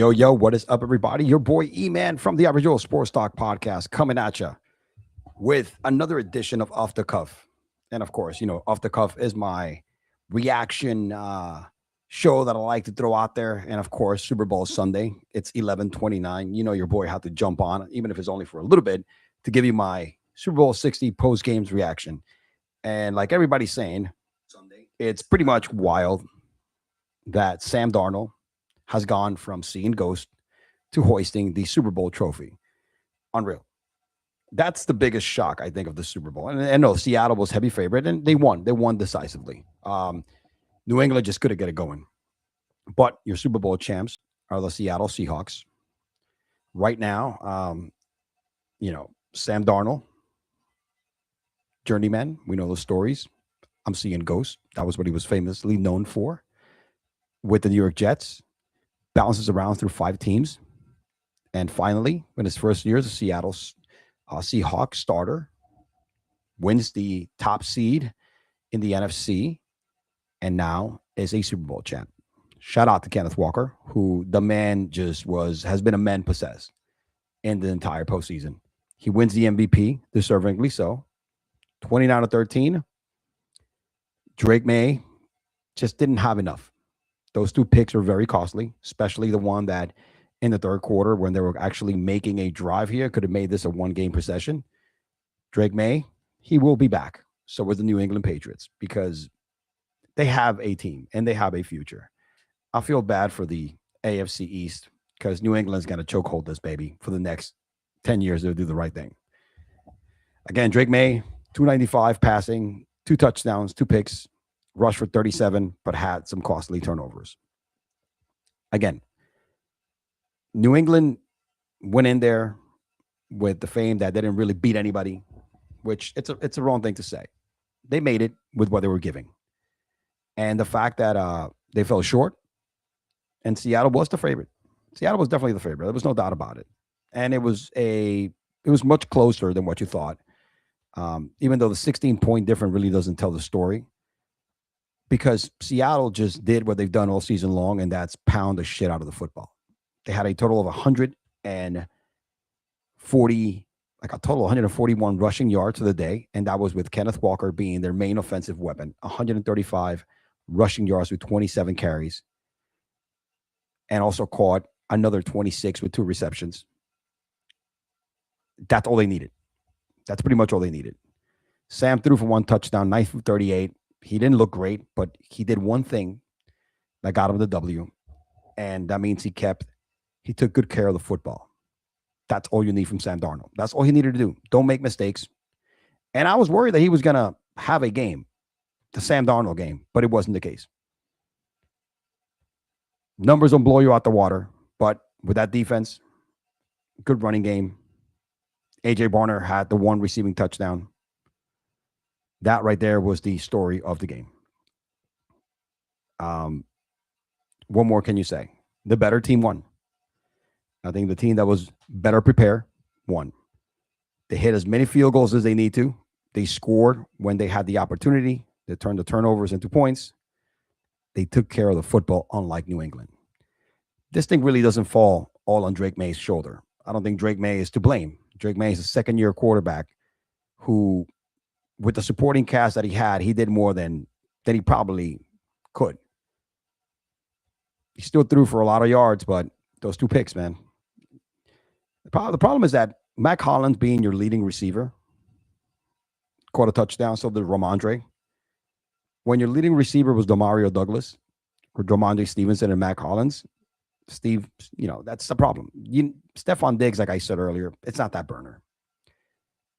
Yo, what is up, everybody? Your boy E-Man from the Average Joe Sports Talk Podcast coming at you with another edition of Off the Cuff. And of course, Off the Cuff is my reaction show that I like to throw out there. And of course, Super Bowl Sunday, it's 11:29. Your boy had to jump on, even if it's only for a little bit, to give you my Super Bowl 60 post-games reaction. And like everybody's saying, it's pretty much wild that Sam Darnold has gone from seeing ghosts to hoisting the Super Bowl trophy. Unreal. That's the biggest shock, I think, of the Super Bowl. And no, Seattle was heavy favorite, and they won. They won decisively. New England just couldn't get it going. But your Super Bowl champs are the Seattle Seahawks. Right now, Sam Darnold, journeyman. We know the stories. I'm seeing ghosts. That was what he was famously known for. With the New York Jets, bounces around through 5 teams. And finally, in his first year as a Seattle Seahawks starter, wins the top seed in the NFC, and now is a Super Bowl champ. Shout out to Kenneth Walker, who the man has been a man possessed in the entire postseason. He wins the MVP, deservingly so. 29-13. Drake May just didn't have enough. Those 2 picks were very costly, especially the one that in the third quarter when they were actually making a drive here, could have made this a 1-game possession. Drake May, he will be back. So was the New England Patriots, because they have a team and they have a future. I feel bad for the AFC East because New England's going to chokehold this baby for the next 10 years. They'll do the right thing. Again, Drake May, 295 passing, 2 touchdowns, 2 picks, rushed for 37, but had some costly turnovers. Again, New England went in there with the fame that they didn't really beat anybody, which it's a wrong thing to say. They made it with what they were giving. And the fact that they fell short, and Seattle was the favorite. Seattle was definitely the favorite. There was no doubt about it. And it was much closer than what you thought. Even though the 16-point difference really doesn't tell the story, because Seattle just did what they've done all season long, and that's pound the shit out of the football. They had a total of 141 rushing yards of the day, and that was with Kenneth Walker being their main offensive weapon. 135 rushing yards with 27 carries, and also caught another 26 with 2 receptions. That's all they needed. That's pretty much all they needed. Sam threw for 1 touchdown, 9 for 38. He didn't look great, but he did one thing that got him the W, and that means he took good care of the football. That's all you need from Sam Darnold. That's all he needed to do. Don't make mistakes. And I was worried that he was going to have a game, the Sam Darnold game, but it wasn't the case. Numbers don't blow you out the water, but with that defense, good running game. A.J. Barner had the 1 receiving touchdown. That right there was the story of the game. What more can you say? The better team won. I think the team that was better prepared won. They hit as many field goals as they need to. They scored when they had the opportunity. They turned the turnovers into points. They took care of the football, unlike New England. This thing really doesn't fall all on Drake May's shoulder. I don't think Drake May is to blame. Drake May is a second-year quarterback who, with the supporting cast that he had, he did more than he probably could. He still threw for a lot of yards, but those 2 picks, man. The problem is that Mac Hollins, being your leading receiver, caught a touchdown, so did Ramondre. When your leading receiver was Demario Douglas or Ramondre Stevenson and Mac Hollins, Steve, that's the problem. Stephon Diggs, like I said earlier, it's not that burner.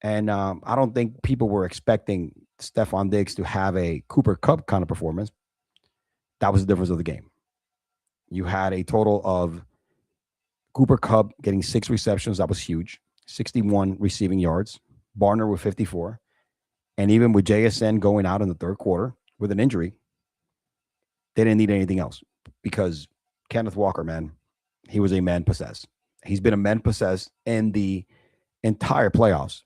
And I don't think people were expecting Stephon Diggs to have a Cooper Kupp kind of performance. That was the difference of the game. You had a total of Cooper Kupp getting 6 receptions. That was huge. 61 receiving yards. Barner with 54. And even with JSN going out in the third quarter with an injury, they didn't need anything else, because Kenneth Walker, man, he was a man possessed. He's been a man possessed in the entire playoffs.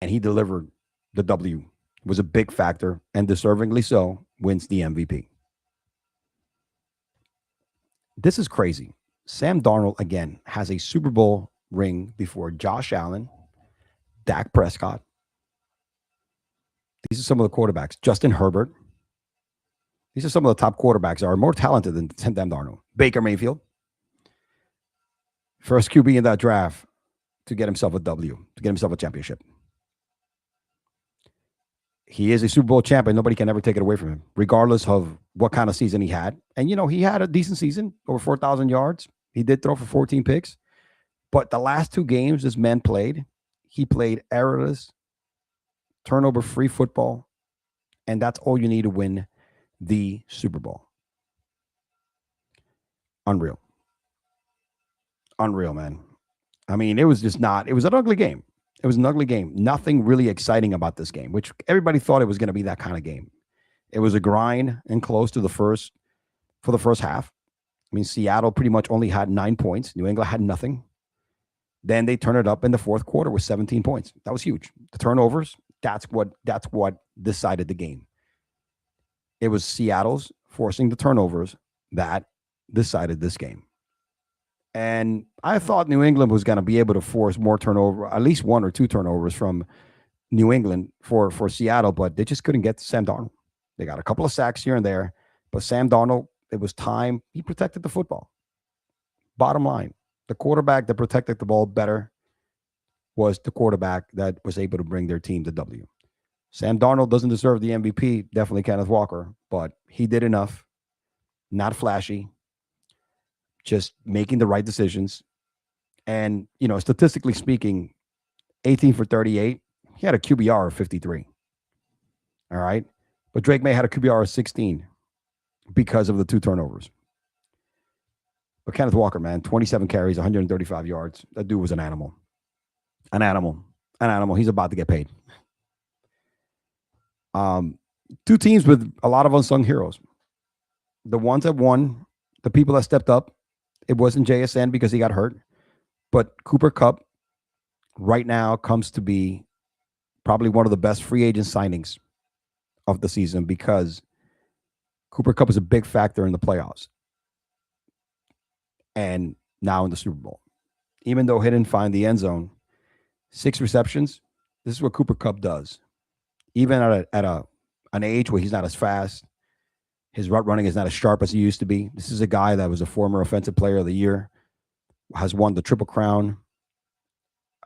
And he delivered the W. Was a big factor, and deservingly so, wins the MVP. This is crazy. Sam Darnold, again, has a Super Bowl ring before Josh Allen, Dak Prescott. These are some of the quarterbacks. Justin Herbert. These are some of the top quarterbacks that are more talented than Sam Darnold. Baker Mayfield. First QB in that draft to get himself a W, to get himself a championship. He is a Super Bowl champion. Nobody can ever take it away from him, regardless of what kind of season he had. And, he had a decent season, over 4,000 yards. He did throw for 14 picks. But the last two games this man played, he played errorless, turnover-free football. And that's all you need to win the Super Bowl. Unreal. Unreal, man. I mean, it was just not, it was an ugly game. It was an ugly game. Nothing really exciting about this game, which everybody thought it was going to be that kind of game. It was a grind and close to the first half. I mean, Seattle pretty much only had 9 points. New England had nothing. Then they turned it up in the fourth quarter with 17 points. That was huge. The turnovers, that's what decided the game. It was Seattle's forcing the turnovers that decided this game. And I thought New England was going to be able to force more turnover, at least one or two turnovers from New England for Seattle, but they just couldn't get to Sam Darnold. They got a couple of sacks here and there, but Sam Darnold, it was time. He protected the football. Bottom line, the quarterback that protected the ball better was the quarterback that was able to bring their team to W. Sam Darnold doesn't deserve the MVP, definitely Kenneth Walker, but he did enough. Not flashy, just making the right decisions. And, statistically speaking, 18 for 38, he had a QBR of 53. All right. But Drake May had a QBR of 16 because of the two turnovers. But Kenneth Walker, man, 27 carries, 135 yards. That dude was an animal. An animal. He's about to get paid. Two teams with a lot of unsung heroes. The ones that won, the people that stepped up, it wasn't JSN because he got hurt, but Cooper Kupp right now comes to be probably one of the best free agent signings of the season because Cooper Kupp is a big factor in the playoffs and now in the Super Bowl. Even though he didn't find the end zone, 6 receptions, this is what Cooper Kupp does. Even at an age where he's not as fast, his route running is not as sharp as he used to be. This is a guy that was a former Offensive Player of the Year, has won the Triple Crown,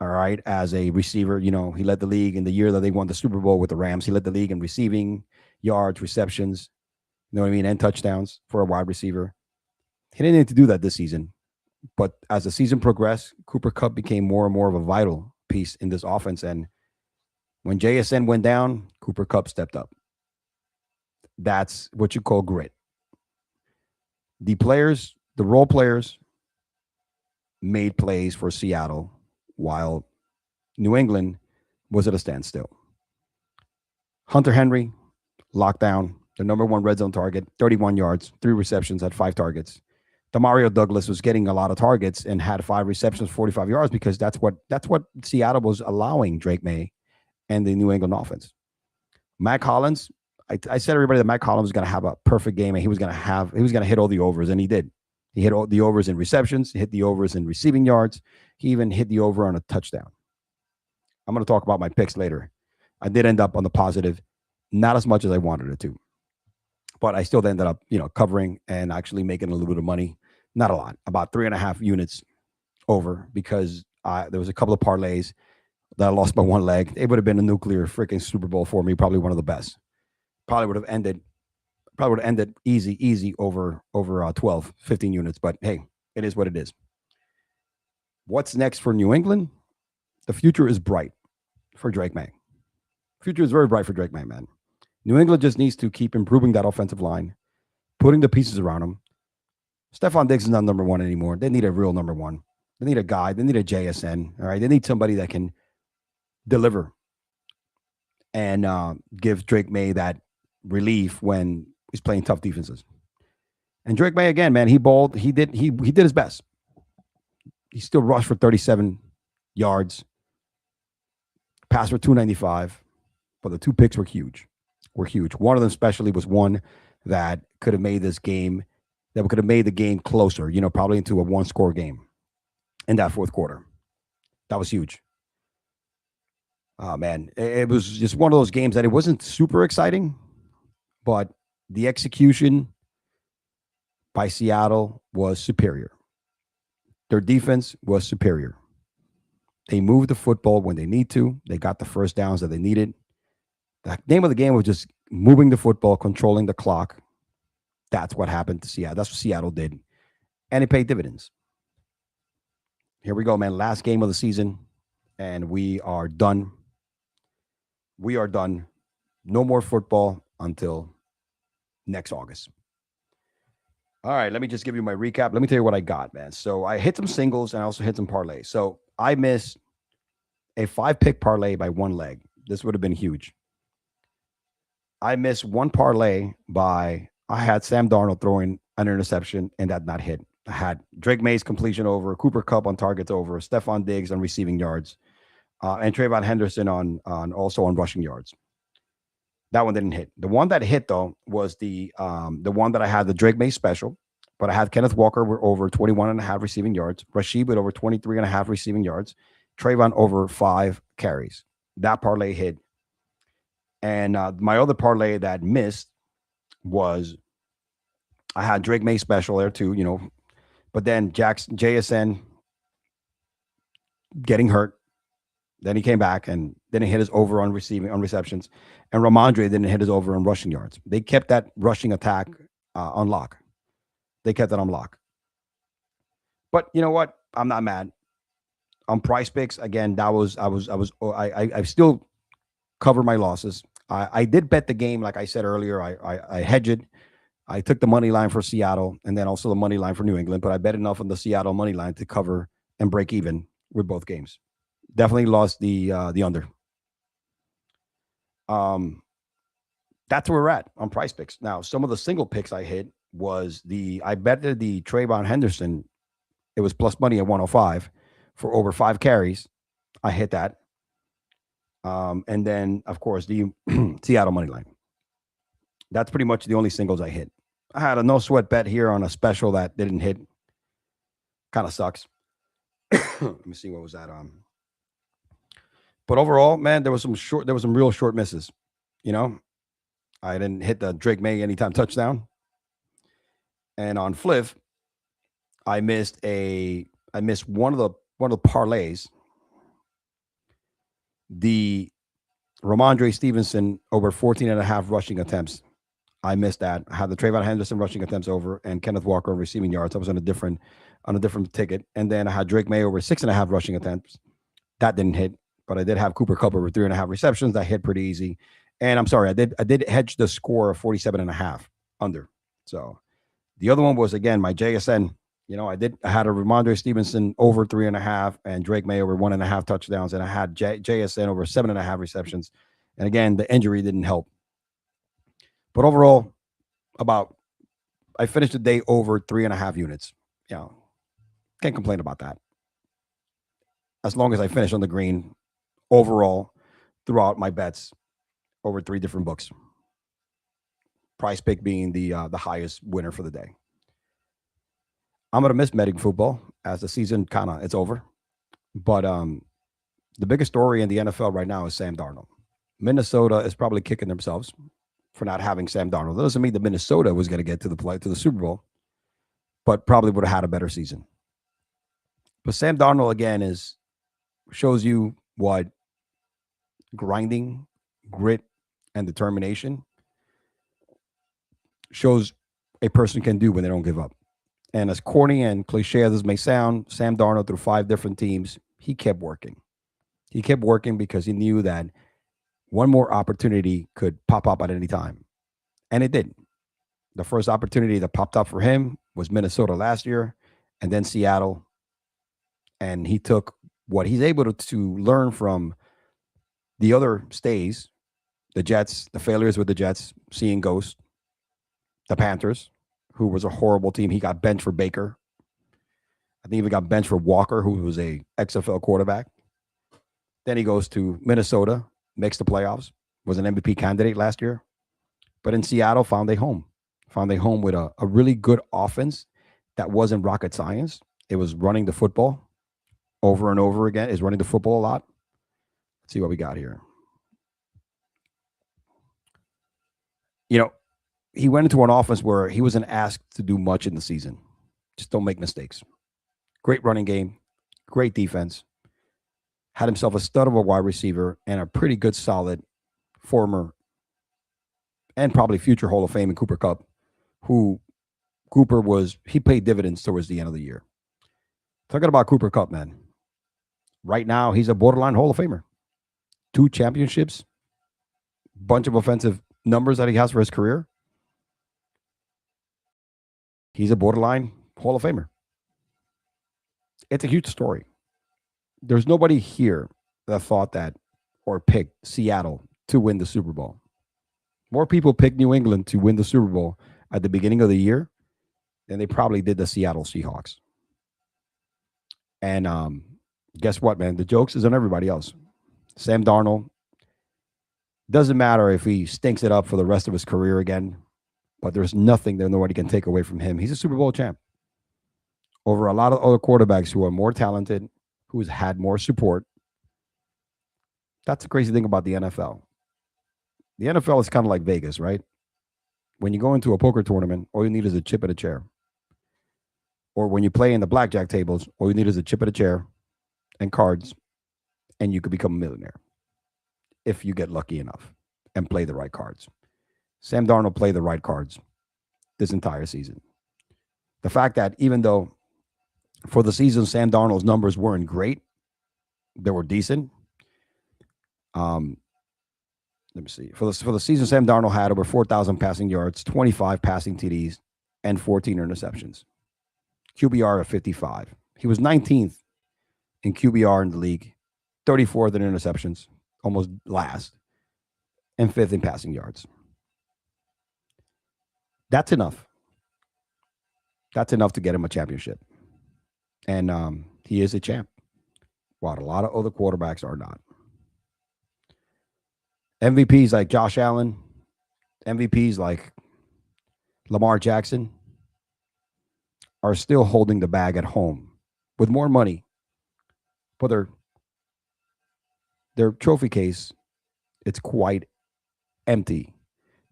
all right, as a receiver. He led the league in the year that they won the Super Bowl with the Rams. He led the league in receiving, yards, receptions, and touchdowns for a wide receiver. He didn't need to do that this season. But as the season progressed, Cooper Kupp became more and more of a vital piece in this offense. And when JSN went down, Cooper Kupp stepped up. That's what you call grit. The players, the role players, made plays for Seattle while New England was at a standstill. Hunter Henry, lockdown, the number one red zone target, 31 yards, 3 receptions, had 5 targets. Demario Douglas was getting a lot of targets and had 5 receptions, 45 yards because that's what Seattle was allowing Drake May and the New England offense. Mac Hollins, I said to everybody that Mac Hollins was going to have a perfect game and he was going to hit all the overs, and he did. He hit all the overs in receptions, he hit the overs in receiving yards. He even hit the over on a touchdown. I'm going to talk about my picks later. I did end up on the positive, not as much as I wanted it to, but I still ended up, covering and actually making a little bit of money. Not a lot, about 3.5 units over because there was a couple of parlays that I lost by one leg. It would have been a nuclear freaking Super Bowl for me, probably one of the best. Probably would have ended easy over 12, 15 units. But hey, it is what it is. What's next for New England? The future is bright for Drake May. Future is very bright for Drake May, man. New England just needs to keep improving that offensive line, putting the pieces around him. Stephon Diggs is not number one anymore. They need a real number one. They need a guy. They need a JSN. All right. They need somebody that can deliver and give Drake May that relief when he's playing tough defenses. And Drake May, again, man, he balled. He did his best. He still rushed for 37 yards, passed for 295, but the 2 picks were huge. One of them especially was one that could have made this game, that could have made the game closer, probably into a one-score game in that fourth quarter. That was huge. Oh, man. It was just one of those games that it wasn't super exciting, but the execution by Seattle was superior. Their defense was superior. They moved the football when they need to. They got the first downs that they needed. The name of the game was just moving the football, controlling the clock. That's what happened to Seattle. That's what Seattle did. And it paid dividends. Here we go, man. Last game of the season, and we are done. We are done. No more football until next August. All right, let me just give you my recap. Let me tell you what I got, man. So I hit some singles and I also hit some parlays. So I missed a 5-pick parlay by one leg. This would have been huge. I missed one parlay by, I had Sam Darnold throwing an interception and that not hit. I had Drake May's completion over, Cooper Kupp on targets over, Stephon Diggs on receiving yards, and Trayvon Henderson on also on rushing yards. That one didn't hit. The one that hit, though, was the one that I had, the Drake May special, but I had Kenneth Walker with over 21.5 receiving yards, Rashid with over 23.5 receiving yards, Trayvon over 5 carries. That parlay hit. And my other parlay that missed was I had Drake May special there too, but then JSN getting hurt. Then he came back and didn't hit his over on receptions. And Ramondre didn't hit his over on rushing yards. They kept that rushing attack on lock. They kept it on lock. But you know what? I'm not mad. On Price Picks, again, I still cover my losses. I did bet the game, like I said earlier. I hedged. I took the money line for Seattle and then also the money line for New England, but I bet enough on the Seattle money line to cover and break even with both games. Definitely lost the under. That's where we're at on Price Picks. Now, some of the single picks I hit was I betted the Trayvon Henderson. It was plus money at 105 for over 5 carries. I hit that. And then, of course, the Seattle money line. That's pretty much the only singles I hit. I had a no sweat bet here on a special that didn't hit. Kind of sucks. Let me see, what was that on? But overall, man, there was some real short misses. I didn't hit the Drake May anytime touchdown. And on Fliff, I missed one of the parlays. The Ramondre Stevenson over 14.5 rushing attempts. I missed that. I had the Trayvon Henderson rushing attempts over and Kenneth Walker receiving yards. I was on a different ticket. And then I had Drake May over 6.5 rushing attempts. That didn't hit. But I did have Cooper Kupp over 3.5 receptions. That hit pretty easy. And I'm sorry, I did hedge the score of 47.5 under. So the other one was, again, my JSN. I had a Ramondre Stevenson over 3.5 and Drake May over 1.5 touchdowns. And I had JSN over 7.5 receptions. And again, the injury didn't help. But overall, I finished the day over 3.5 units. Can't complain about that. As long as I finish on the green overall throughout my bets over 3 different books. Price Pick being the highest winner for the day. I'm going to miss betting football as the season it's over. But the biggest story in the NFL right now is Sam Darnold. Minnesota is probably kicking themselves for not having Sam Darnold. That doesn't mean that Minnesota was going to get to the Super Bowl, but probably would have had a better season. But Sam Darnold, again, shows you what grinding, grit, and determination shows a person can do when they don't give up. And as corny and cliche as this may sound, Sam Darnold, through 5 different teams, he kept working. He kept working because he knew that one more opportunity could pop up at any time. And it did. The first opportunity that popped up for him was Minnesota last year, and then Seattle. And he took what he's able to learn from the other stays, the Jets, the failures with the Jets, seeing ghosts, the Panthers, who was a horrible team. He got benched for Baker. I think he even got benched for Walker, who was a XFL quarterback. Then he goes to Minnesota, makes the playoffs, was an MVP candidate last year. But in Seattle, found a home. found a home with a really good offense that wasn't rocket science. It was running the football over and over again, is running the football a lot. Let's see what we got here. He went into an offense where he wasn't asked to do much in the season. Just don't make mistakes. Great running game, great defense. Had himself a stud of a wide receiver and a pretty good, solid former and probably future Hall of Fame in Cooper Kupp, who he paid dividends towards the end of the year. Talking about Cooper Kupp, man. Right now, he's a borderline Hall of Famer. 2 championships, bunch of offensive numbers that he has for his career. He's a borderline Hall of Famer. It's a huge story. There's nobody here that thought that or picked Seattle to win the Super Bowl. More people picked New England to win the Super Bowl at the beginning of the year than they probably did the Seattle Seahawks. And guess what, man? The jokes is on everybody else. Sam Darnold, doesn't matter if he stinks it up for the rest of his career again, but there's nothing that nobody can take away from him. He's a Super Bowl champ over a lot of other quarterbacks who are more talented, who's had more support. That's the crazy thing about the NFL. The NFL is kind of like Vegas, right? When you go into a poker tournament, all you need is a chip and a chair. Or when you play in the blackjack tables, all you need is a chip and a chair and cards, and you could become a millionaire if you get lucky enough and play the right cards. Sam Darnold played the right cards this entire season. The fact that even though for the season Sam Darnold's numbers weren't great, they were decent. Let me see. For the season, Sam Darnold had over 4,000 passing yards, 25 passing TDs, and 14 interceptions. QBR of 55. He was 19th in QBR in the league, 34th in interceptions, almost last, and 5th in passing yards. That's enough. That's enough to get him a championship. And he is a champ, while a lot of other quarterbacks are not. MVPs like Josh Allen, MVPs like Lamar Jackson are still holding the bag at home with more money, but their trophy case, it's quite empty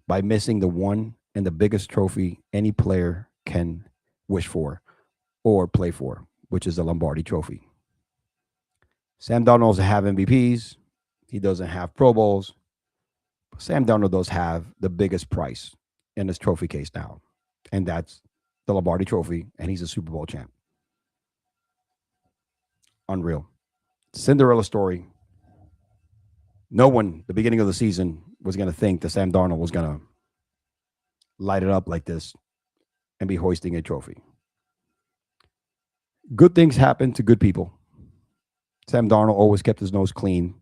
by missing the one and the biggest trophy any player can wish for or play for, which is the Lombardi Trophy. Sam Darnold doesn't have MVPs. He doesn't have Pro Bowls. Sam Darnold does have the biggest prize in his trophy case now, and that's the Lombardi Trophy, and he's a Super Bowl champ. Unreal. Cinderella story. No one, the beginning of the season, was going to think that Sam Darnold was going to light it up like this and be hoisting a trophy. Good things happen to good people. Sam Darnold always kept his nose clean,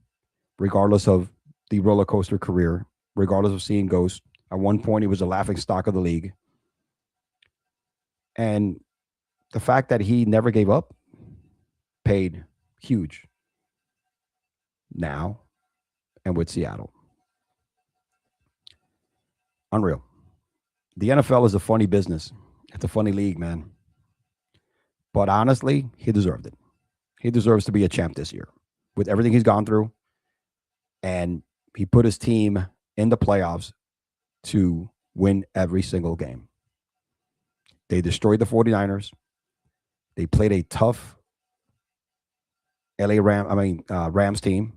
regardless of the roller coaster career, regardless of seeing ghosts. At one point, he was a laughing stock of the league. And the fact that he never gave up paid huge now and with Seattle. Unreal. The NFL is a funny business. It's a funny league, man. But honestly, he deserved it. He deserves to be a champ this year with everything he's gone through. And he put his team in the playoffs to win every single game. They destroyed the 49ers. They played a tough Rams team.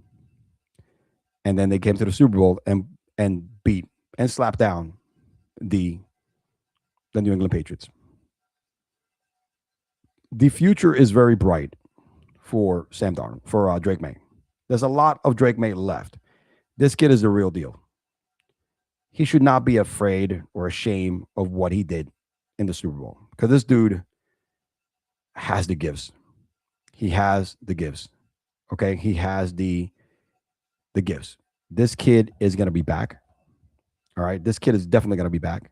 And then they came to the Super Bowl and beat and slapped down the New England Patriots. The future is very bright for Sam Darnold, for Drake May. There's a lot of Drake May left. This kid is the real deal. He should not be afraid or ashamed of what he did in the Super Bowl, because this dude has the gifts. He has the gifts. Okay, he has the gifts. This kid is going to be back. All right, this kid is definitely going to be back.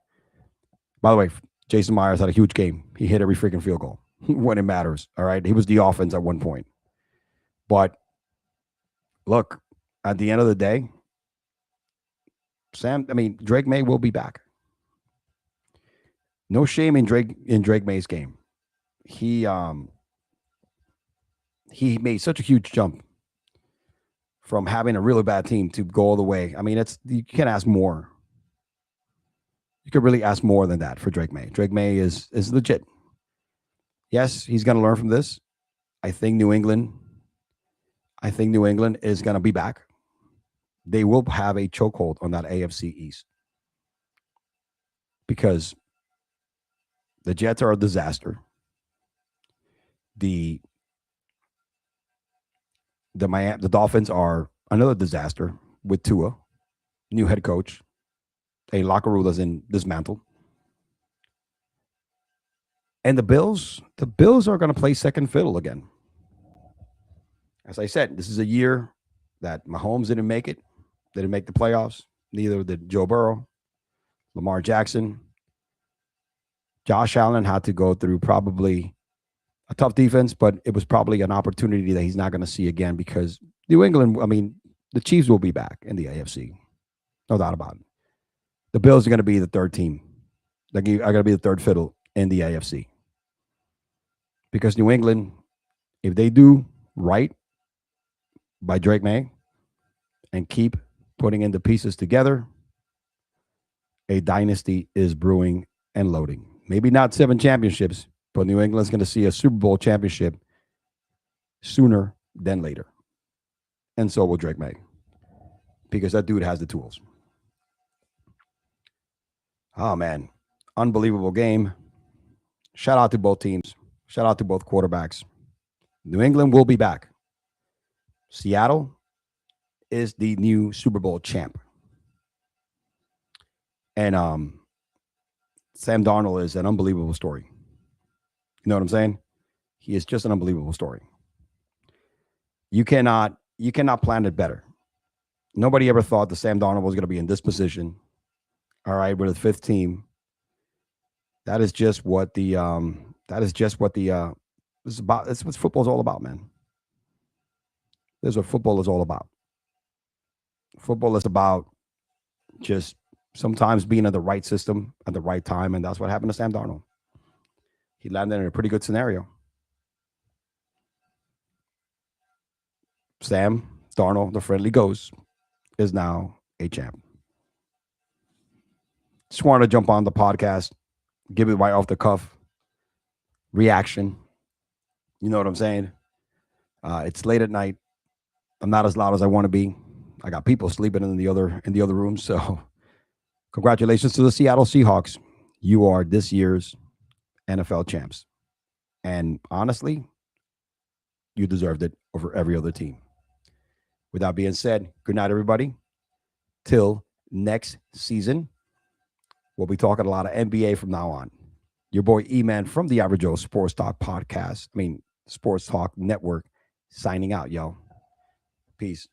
By the way, Jason Myers had a huge game. He hit every freaking field goal when it matters. All right, he was the offense at one point. But look, at the end of the day, Drake May will be back. No shame in Drake May's game. He he made such a huge jump from having a really bad team to go all the way. I mean, it's you can't ask more. You could really ask more than that for Drake May. Drake May is legit. Yes, he's going to learn from this. I think New England. I think New England is going to be back. They will have a chokehold on that AFC East because the Jets are a disaster. The the Dolphins are another disaster with Tua, new head coach, a locker room that's in dismantled. And the Bills are going to play second fiddle again. As I said, this is a year that Mahomes didn't make it, didn't make the playoffs. Neither did Joe Burrow, Lamar Jackson. Josh Allen had to go through probably a tough defense, but it was probably an opportunity that he's not going to see again because New England, I mean, the Chiefs will be back in the AFC. No doubt about it. The Bills are going to be the third team. They're going to be the third fiddle in the AFC. Because New England, if they do right by Drake May and keep putting in the pieces together, a dynasty is brewing and loading. Maybe not 7 championships, but New England's going to see a Super Bowl championship sooner than later. And so will Drake May because that dude has the tools. Oh, man. Unbelievable game. Shout out to both teams. Shout out to both quarterbacks. New England will be back. Seattle is the new Super Bowl champ. And Sam Darnold is an unbelievable story. You know what I'm saying? He is just an unbelievable story. You cannot plan it better. Nobody ever thought that Sam Darnold was going to be in this position. All right, with the 5th team. That is just what the this is about. That's what football's all about, man. This is what football is all about. Football is about just sometimes being in the right system at the right time, and that's what happened to Sam Darnold. He landed in a pretty good scenario. Sam Darnold, the friendly ghost, is now a champ. Just wanted to jump on the podcast, give it right off the cuff reaction. You know what I'm saying? It's late at night. I'm not as loud as I want to be. I got people sleeping in the other room. So, congratulations to the Seattle Seahawks. You are this year's NFL champs, and honestly, you deserved it over every other team. With that being said, good night, everybody. Till next season, we'll be talking a lot of NBA from now on. Your boy E-Man from the Average Joe Sports Talk Podcast. Sports Talk Network, signing out, yo. Peace.